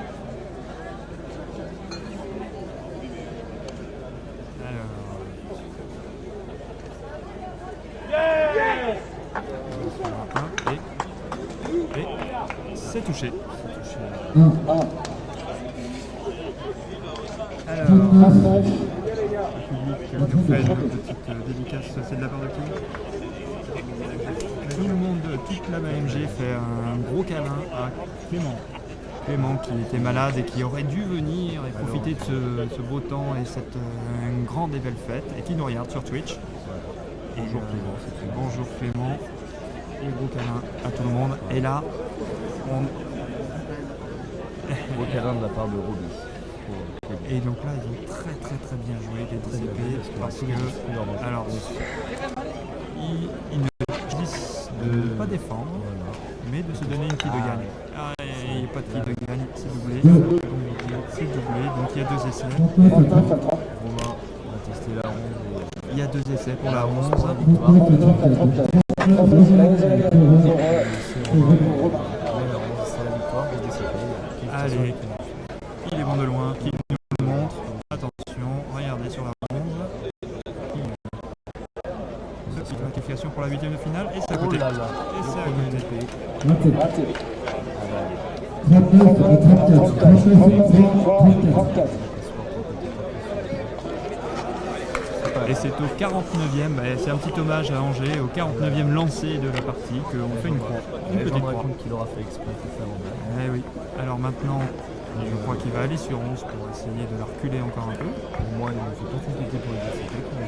Et c'est touché. Alors, le public nous fait une petite dédicace, c'est de la part de qui? Tout le monde, toute la MG fait un gros câlin à Clément. Clément qui était malade et qui aurait dû venir et profiter de ce beau temps et cette grande et belle fête et qui nous regarde sur Twitch. Bonjour Clément. Bonjour Clément. Et gros câlin à tout le monde. Et là, Gros câlin de la part de Roby. Et donc là, ils ont très bien joué les DCP parce que, alors, ils ne choisissent de ne pas défendre, mais de se donner une qui de gagne. Ah, il n'y a pas de qui de gagne, c'est doublé. C'est doublé, donc il y a 2 essais. Romain va tester la 11. Il y a 2 essais pour la 11. Allez, il est bon de loin, qui nous le montre. Attention, regardez sur la 11. Petite notification pour la 8e de finale, et c'est à côté. Et c'est à côté. 34. Et c'est au 49e, c'est un petit hommage à Angers, au 49e lancé de la partie, qu'on fait une croix. Une petite croix. raconte qu'il aura fait exprès de faire en bas. Eh oui. Alors maintenant, je crois qu'il va aller sur 11 pour essayer de la reculer encore un peu. Pour moi, il ne faut pas compléter pour les DCP quand il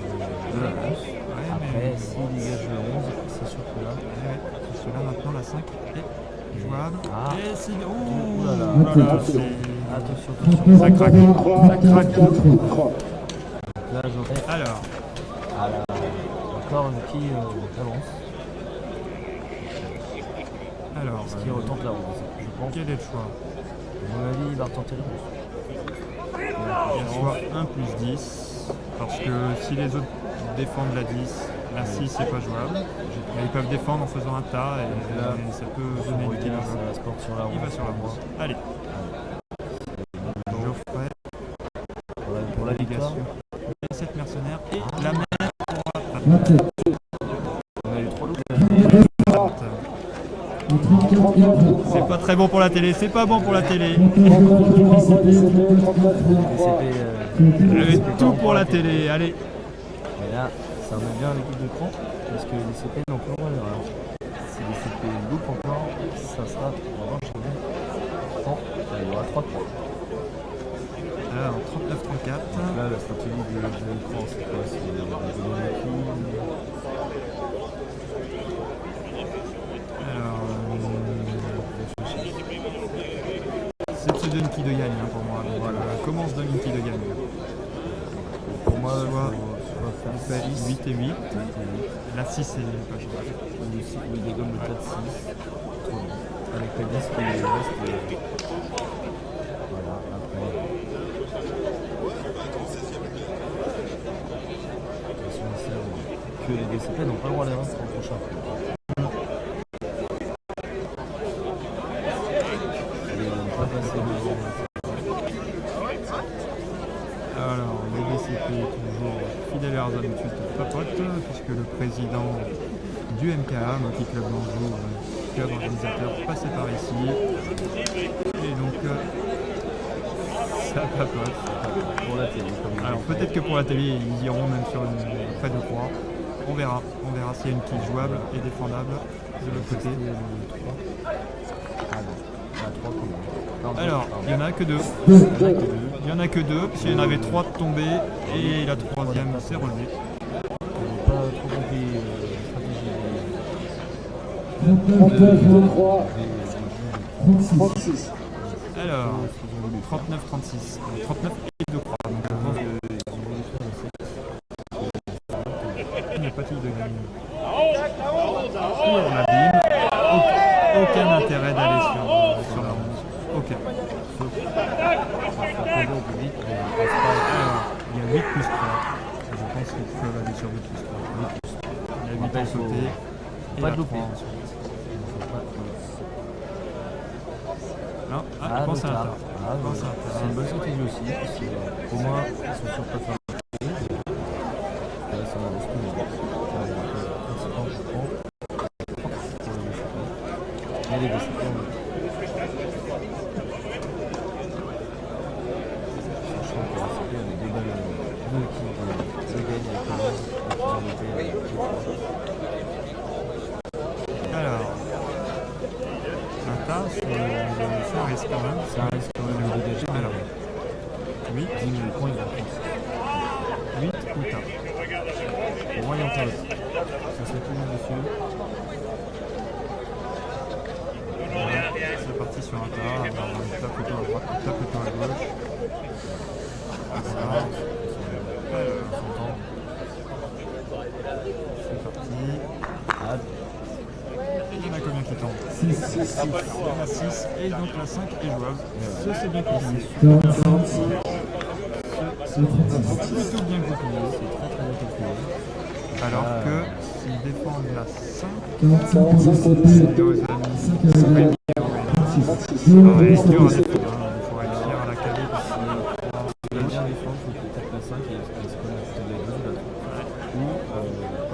de la 11. Ouais, Après, mais... s'il dégage le 11, c'est sûr que là. Parce que là maintenant, la 5 est jouable. Ah. Et c'est... Ouh là là. c'est... Attention. Ça craque. Ça craque. Là, Geoffrey. Alors, Encore une qui avance. alors, Ce qui retente la 11. Je pense. quel est le choix? À mon avis, il va retenter la 11. Il y a soit 1 plus 10, parce que si les autres défendent la 10, la 6 c'est pas jouable. Mais ils peuvent défendre en faisant un tas et là, ça peut donner une Regarde, équilibre. ça va se porter sur la 11. Il va sur la 11. Allez. Geoffrey, Pour la victoire. les 7 mercenaires et la mère On a eu 3 loups. C'est pas très bon pour la télé, c'est pas bon pour la télé. Tout pour la télé, allez. Et là, ça remet bien l'équipe de cran parce que les CP n'ont plus le droit d'erreur. Si les CP loupent encore, ça sera. On va voir, je sais bien. Non, il y aura 3 points. Alors, 39-34. Là, la stratégie du cran, c'est quoi? C'est de donner les coups. Alors, c'est de se donner qui de gagne pour moi. Donc, voilà. Comment se donne une qui de gagne? Pour moi, Soit faire on fait 6, 8 et 8. La 6 c'est pas jouable. ou il dégomme le 4-6. Trop long. Avec la 10 qui reste. Voilà, après. Attention, que les DCP n'ont pas le droit à l'erreur pour le prochain. Alors, les DCP toujours fidèles à leurs habitudes papotent, puisque le président du MKA, Moki Club d'Anjou, club organisateur, passait par ici. Et donc, ça papote. Pour la télé. Alors, peut-être que pour la télé, ils iront même sur une près de croix. On verra s'il y a une kill jouable et défendable de l'autre côté. Alors, il n'y en a que 2. Il n'y en a que 2, parce qu'il y en avait 3 de tombés et la 3e s'est relevée. Pas trop compris stratégie. Alors, 39-36. 39 et 2 croix. Donc, il n'y a pas de gagne. Pour l'abîme, aucun intérêt d'aller sur la 11. Aucun. Sauf. Il y a 8 plus 3. Je pense est sur 8 plus. Il y a 8 Rappel, à sauter. Et pas la de louper. 3 ensuite. Non, Ah, je pense à un tard. tard. Ah, Je pense à un c'est tard. une bonne stratégie aussi, parce qu'au moins ils sont sûrs de pas faire le coup. Et là, ça va juste nous. Principalement, je prends. Et les DCP, sachant que la DCP avait deux balles, deux équipes de gagne avec le 11 et qui ont été avec les 3. Alors, un tard, ça risque quand même. Ça reste quand même le dégagé. Alors, 8, 10 000 points, ils vont prendre 8 ou tard. Pour moi, il y a encore l'autre. Ça serait tout le monde dessus. Voilà, c'est parti sur un tard. Alors, on tape plutôt à droite, on tape plutôt à gauche. Voilà. Alors, c'est parti. Ah, Il y en a combien qui tombent 6. 6. Il y en a 6 et donc la 5 est jouable. Ça c'est bien goupillé. 46. C'est plutôt bien goupillé. c'est très très bien calculé. Alors que s'ils défendent la 5, 45 pour DCP. c'est deux amis. 5 Ça va avec être dur, 26. ouais, dur à défendre. Il faut réussir à la caler parce que Il aime bien défendre, il faut qu'il tape la 5 et qu'il se connaisse peut-être les 12 là. Ou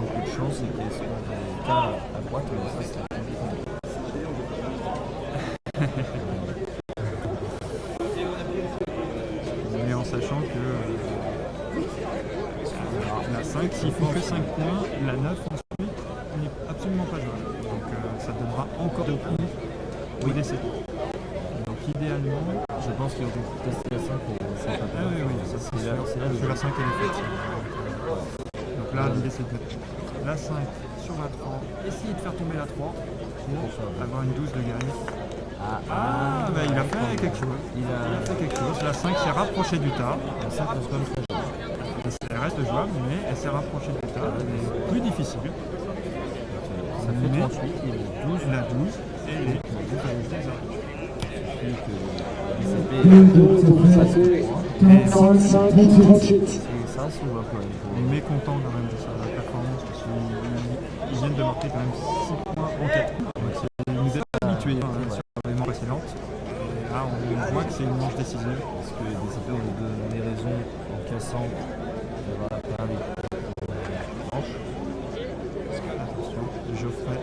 beaucoup de chance et qu'il se connaisse des cas à droite, mais ça c'est compliqué. mais en sachant que la 5, s'ils font que 5 points, la 9 ensuite n'est absolument pas jouable. Donc ça donnera encore de points au DCP. Donc idéalement, Je pense qu'ils vont tester la 5 et ça va pas. oui, ça c'est C'est là, sûr. c'est là le Sur la jeu. 5 elle est faite. Donc là l'idée c'est de mettre la 5 sur la 3, essayer de faire tomber la 3 pour avoir une 12 de gagne. Ah, bah il a fait quelque chose. Il a fait quelque chose. La 5 s'est rapprochée du tas. la 5 reste quand même très jeune. Elle reste jouable, mais elle s'est rapprochée du tas. Elle est plus difficile. Ça fait 38, il est 12. La 12 et les 12 des arrêts. Puis que DCP, 45, 38. ça reste jouable quand même. Mécontent quand même de sa performance parce qu'ils viennent de marquer quand même 6 points en 4 coups. Ils nous étaient habitués sur les manches précédentes. Et là on voit que c'est une manche décisive. Parce que les DCP ont donné raison en cassant d'avoir perdu manche. Attention, Geoffrey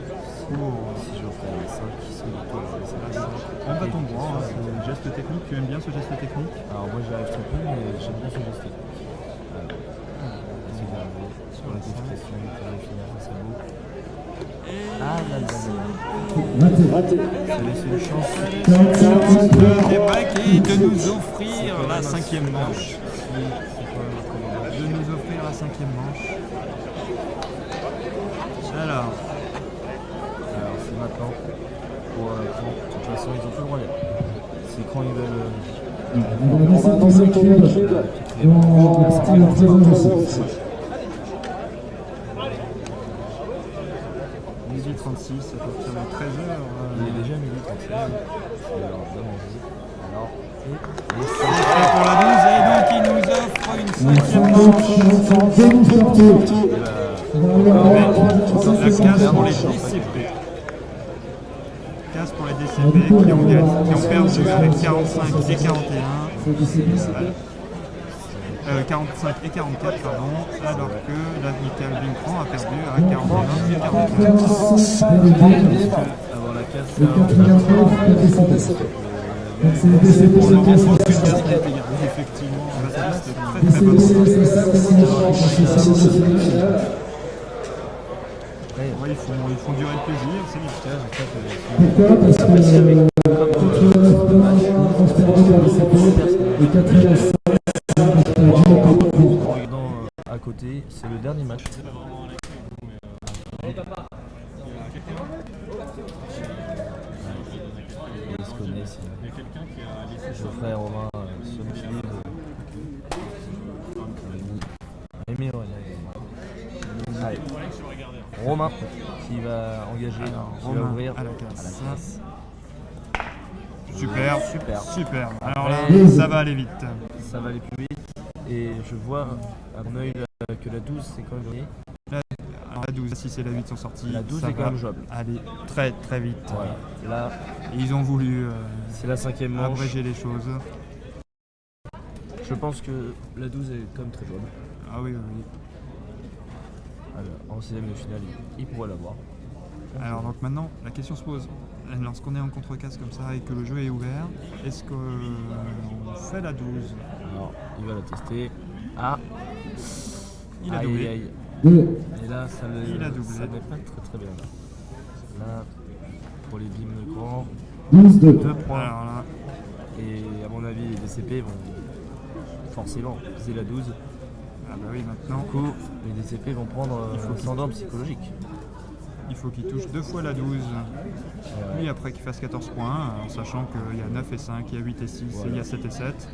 pour Si je ferais les 5 qui sont de toi, c'est la 5. En bâton droit, hein, c'est le geste technique. Tu aimes bien ce geste technique? Alors moi j'y arrive très peu, mais j'aime bien ce geste technique. Sur la discrétion du tirage final, ça serait beau. Ah là là là. Raté. Ça laisse une chance. 45. Et break et de nous offrir la 5e manche. De nous offrir la 5e manche. Alors, Alors c'est maintenant pour Cran. De toute façon ils ont tout le droit d'être. Si Cran ils veulent On va danser le cube. Dans la partie d'entraîneur aussi. 18h36 à partir de 13h. il est déjà midi 36. Alors demandez. Alors et C'est fait pour la 12 et donc il nous offre une 5e manche. La 15 pour les DCP. 15 pour les DCP qui ont perdu avec 45 et 41. 45 et 44, pardon, alors que la Michael Vincran a perdu à 41 et 44. avant la casse, Le quatrième tour, le DCP. Donc c'est le DCP Pour le moment, qui c'est une carte qui a été gardée. Effectivement, Baptiste, très très bonne. DCP, c'est ça, c'est finale. Ouais, ils font durer le plaisir, c'est bien. Pourquoi? Parce que contre la on se perdu à DCP et 4 à 5, on se perdu encore pour. en regardant à côté, c'est le dernier match. Ils se connaissent. Geoffrey et Romain se motivent. Aimé, ouais. Allez. Romain qui va engager, qui va ouvrir à la casse. Super, Super. super. Alors là, Après, ça va aller vite. ça va aller plus vite. Et je vois à mon œil que la 12 c'est quand même gagné. Alors la 12, la 6 et la 8 sont sortis. La 12 ça est quand va même jouable. aller très très vite. Voilà. Là, Ils ont voulu c'est la 5e manche. abréger les choses. Je pense que la 12 est quand même très jouable. Ah oui, oui, oui. Alors, en 6ème de finale, il pourrait l'avoir. Alors donc maintenant, la question se pose. Lorsqu'on est en contre-casse comme ça et que le jeu est ouvert, est-ce qu'on fait la 12? Alors, il va la tester. Ah, Il a aïe, doublé. aïe. 2, Et là, ça ne Il a doublé. ça n'est pas très très bien. Là, pour les bimes grands, 12, 2. 2 points. Alors là, Et à mon avis, les DCP vont forcément viser la 12. ah bah oui, maintenant, Du coup, les DCP vont prendre Il faut qu'ils- l'ascendant psychologique. il faut qu'il touche 2 fois la 12. Puis après qu'il fasse 14 points, en sachant qu'il y a 9 et 5, il y a 8 et 6, et Voilà. il y a 7 et 7.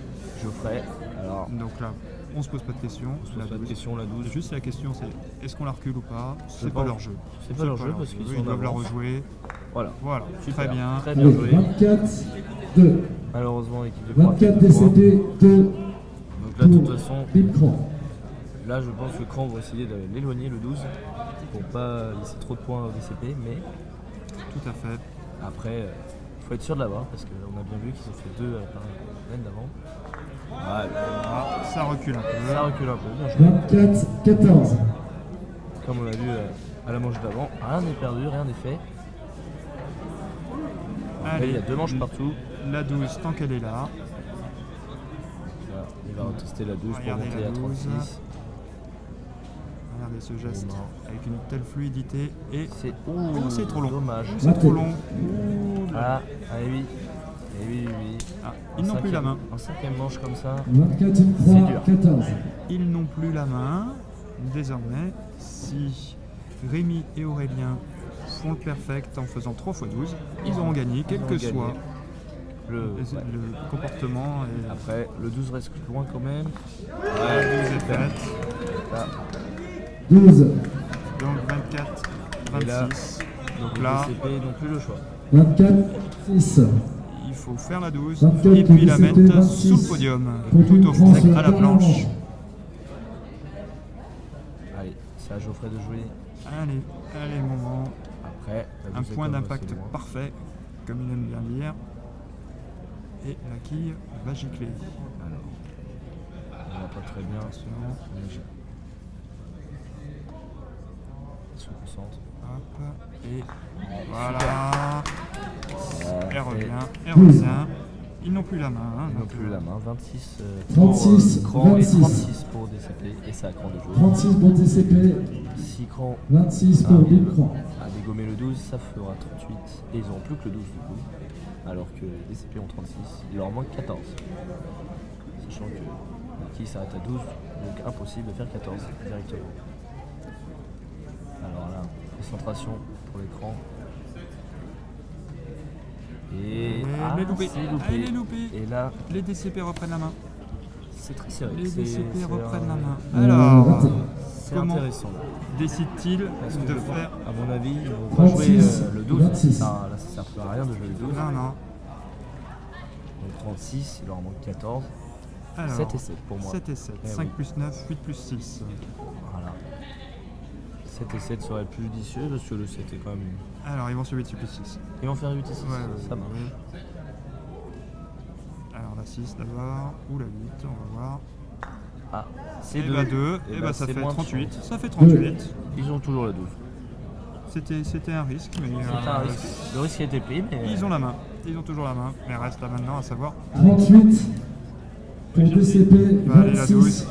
Geoffrey, alors, Donc là, on se pose pas de questions. La pas de 12. question, la 12. Juste la question c'est, est-ce qu'on la recule ou pas? C'est pas pense- leur jeu. C'est pas leur jeu parce qu'ils Ils sont en doivent la avance. rejouer. Voilà, Voilà, super. très bien. Très bien Allez, joué. 24, 2. Malheureusement, l'équipe de Croix 24 fait deux points. DCP, 2 Donc là, de toute pour façon, Bim Cran. là, je pense que Cran va essayer de l'éloigner, le 12, pour pas laisser trop de points au DCP. Mais Tout à fait. après, il faut être sûr de l'avoir parce qu'on a bien vu qu'ils ont fait 2 par la semaine d'avant. Ouais, Ah, ça recule un peu. ça recule un peu, bien joué. 24, 14. Comme on a vu à la manche d'avant, rien n'est perdu, rien n'est fait. Après, il y a 2 manches partout. La 12, tant qu'elle est là. Là, il va retester la 12 pour Regardez monter la à 12. 36. Regardez ce geste Non. avec une telle fluidité. Et C'est c'est trop long. Dommage. c'est trop long. Ah, oui. Et oui, oui. Ah, ils n'ont plus la main. En 5ème manche comme ça. 24, une C'est croix, dur. 14. Ils n'ont plus la main. Désormais, si Rémi et Aurélien font le perfect en faisant 3 x 12, ils auront gagné, quel Ils que auront gagné. soit Le, le comportement. Et Après, le 12 reste loin quand même. la 12 est faite. Là, 12, Donc 24, Et là, 26. Donc les là, DCP n'ont plus le choix. 24, 6. il faut faire la 12 24, et puis la DCP, mettre 26. sous le podium, Pour tout Bim au Cran fond, sur la à la dernière planche. manche. Allez, c'est à Geoffrey de jouer. Allez, allez, moment. Après, la Un 12 est point quand même d'impact assez loin. parfait, comme il aime bien dire. Et la quille va gicler. Alors, on va pas très bien. Mais il se concentre. Hop, et voilà. Elle revient, elle 12. revient. Ils n'ont plus la main. hein, Ils n'ont donc, plus la main. 26 36, pour Cran et 26. 36 pour DCP. Et c'est à Cran de jouer. 36 pour DCP, Si Cran 26 pour Bim Cran. a dégommé le 12, ça fera 38. Et ils n'auront plus que le 12 du coup. Alors que les DCP ont 36. Il leur manque 14. Sachant que qui s'arrête à 12, donc impossible de faire 14 directement. Alors là, concentration pour l'écran. Et Elle est loupée. c'est loupé. Elle est loupée. Et là, Les DCP reprennent la main. c'est très serré. Les C'est- DCP c'est reprennent la main. Euh, Alors, raté. C'est comment intéressant. décide-t-il Parce que de je pense, faire... à mon avis, ils vont pas jouer 36, le 12. 26. Là, ça sert plus à rien de jouer le 12. Non, non. Donc 36, il leur manque 14. Alors, 7 et 7 pour moi. 7 et 7. Eh 5 oui. plus 9, 8 plus 6. Voilà. 7 et 7 serait plus judicieux parce que le 7 est quand même. Alors, ils vont sur 8 plus 6. Ils vont faire 8 et 6. Ça marche. oui. Alors, la 6 d'abord, ou la 8, on va voir. Ah, c'est Et 2. bah 2, et bah ça c'est fait moins de 38. chance. Ça fait 38. Ils ont toujours la 12. C'était un risque, mais C'est un risque. Le risque a été pris, mais. ils ont la main. Ils ont toujours la main. Mais reste là maintenant à savoir 38 pour DCP, va aller la 26 12.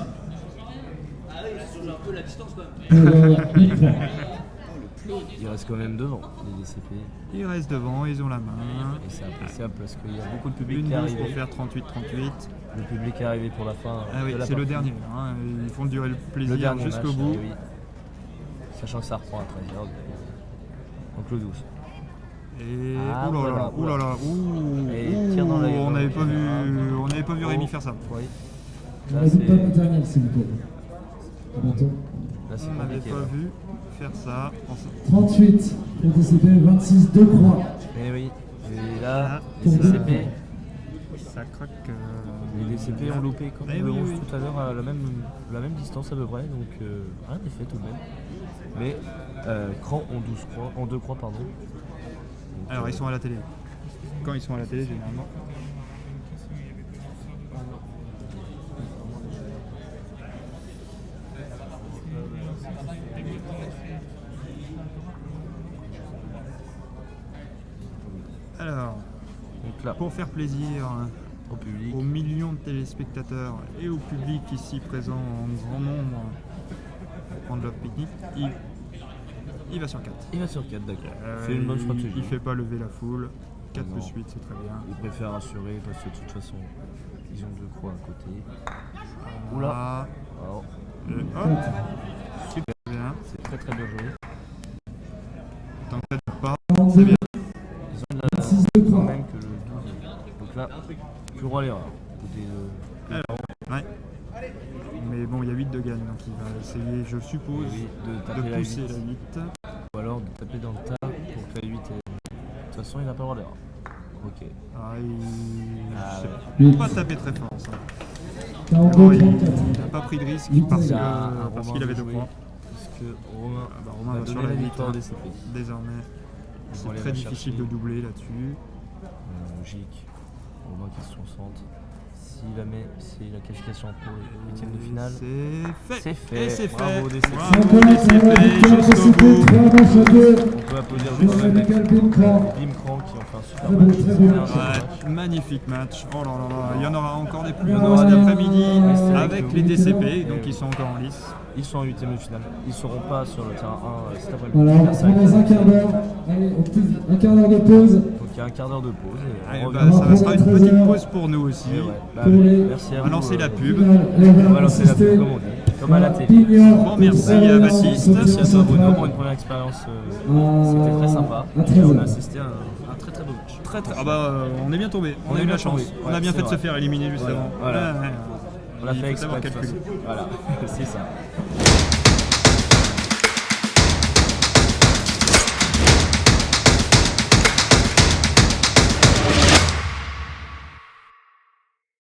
pour Bim Cran. Il reste quand même devant, les DCP. Ils restent devant, ils ont la main. Et c'est appréciable parce qu'il y a beaucoup de public Une qui est 12 pour arrivé. faire 38-38. Le public est arrivé pour la fin. Ah oui, de la c'est le partie. dernier. hein. Ils font durer le Le plaisir dernier jusqu'au match, bout. oui. Sachant que ça reprend à 13h. Donc le 12. Et Ah, oulala, voilà, oulala, ouh, Et tire dans la gueule. on n'avait pas vu Rémi faire ça. Oui. On Là, a dit pas c'est maternel, s'il vous plaît. À bientôt. là, c'est On n'avait compliqué. pas là. vu faire ça. 38 pour DCP, 26 2 croix. Mais oui. Et là, Ah, les pour CCP, Bim Ça craque. Les DCP ont loupé comme Eh le oui, 11 oui. tout à l'heure à la même distance à peu près, donc rien n'est fait tout de même. Mais cran en 2 croix, pardon. Donc, Alors ils sont à la télé. Quand ils sont à la télé généralement. Alors, donc là, pour faire plaisir au public, aux millions de téléspectateurs et au public ici présent en grand nombre pour prendre leur pique-nique, il va sur 4. il va sur 4, d'accord. C'est une bonne stratégie. Il fait pas lever la foule. 4 Non. plus 8, c'est très bien. Il préfère assurer parce que de toute façon, ils ont 2 croix à côté. Oula. Ah, Alors, et hop, super bien. c'est très très bien joué. Tant que ça ne pas, 42, c'est bien. Ils ont la 6 de croix. même que le 12. Donc là, plus droit à l'erreur. Côté Ouais. Mais bon, il y a 8 de gagne, donc il va essayer, je suppose, de taper de la pousser 8. la 8. Ou alors de taper dans le tas pour que la 8 est... De toute façon, il n'a pas le droit d'erreur. Ok. Ah, Ah, il ouais. n'a pas tapé très fort, ça. 42, Non, il 34. n'a pas pris de risque Il parce y a qu'il avait 2 joué. points. Parce que Romain, Ah bah, Romain va sur donné la la 8 victoire au DCP. désormais. Ils vont C'est aller très la difficile de chercher. doubler là-dessus. Logique. Romain qui se concentre. Si la qualification pour les 8e de finale. C'est fait. C'est fait. Et c'est fait. Bravo, DCP. Bravo, Nicolas, DCP, victoire jusqu'au DCP, bout. 3 matchs à 2. On peut applaudir Juste quand même Michael Bimcran. Bimcran qui ont fait un super Très beau, match. très C'était beau. un super match. Ouais, magnifique match. Oh là là là. Il y en aura encore des plus Ouais, beaux cet après-midi ouais, avec ouais. les DCP, donc ils sont encore en lice. Ils sont en 8e de finale. Ils ne seront pas sur le terrain 1 cet après-midi. Voilà, on Ça reprend va être dans un quart d'heure. Allez, un quart d'heure de pause. Donc il y a un quart d'heure de pause. Et Allez, on bah, revient. ça sera une 13 petite heures. pause pour nous aussi. Et ouais. Bah, Pour les- merci à On vous. va lancer la pub. Finale, et On va lancer la pub comme on dit. Comme à la télé. Grand merci à Baptiste. Merci à toi Bruno pour une première expérience. C'était très sympa. À Et 13 on a heures. assisté à un très très beau match. Ah bah on est bien tombé. On a eu de la chance. tombé. On a Ouais, bien c'est fait de se vrai. faire éliminer juste Voilà. avant. Voilà. Ouais, ouais. On l'a Il fait faut savoir exprès de toute calculer. façon. Voilà, c'est ça.